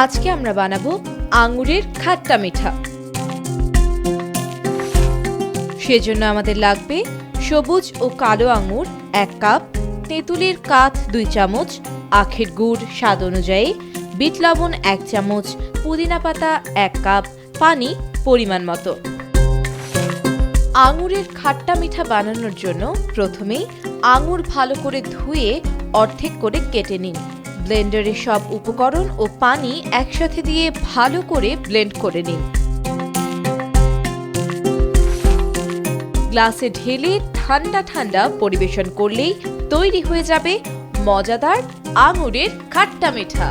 আজকে আমরা বানাবো আঙুরের খাট্টা মিঠা। সেজন্য আমাদের লাগবে সবুজ ও কালো আঙুর 1 কাপ, তেঁতুলের কাঠ 2 চামচ, আখের গুড় স্বাদ অনুযায়ী, বিট লবণ 1 চামচ, পুদিনা পাতা 1 কাপ, পানি পরিমাণ মতো। আঙুরের খাট্টা মিঠা বানানোর জন্য প্রথমেই আঙুর ভালো করে ধুয়ে অর্ধেক করে কেটে নিন। ব্লেন্ডারে সব উপকরণ ও পানি একসাথে দিয়ে ভালো করে ব্লেন্ড করে নিন। গ্লাসে ঢেলে ঠান্ডা ঠান্ডা পরিবেশন করলেই তৈরি হয়ে যাবে মজাদার আঙুরের খাট্টা মিঠা।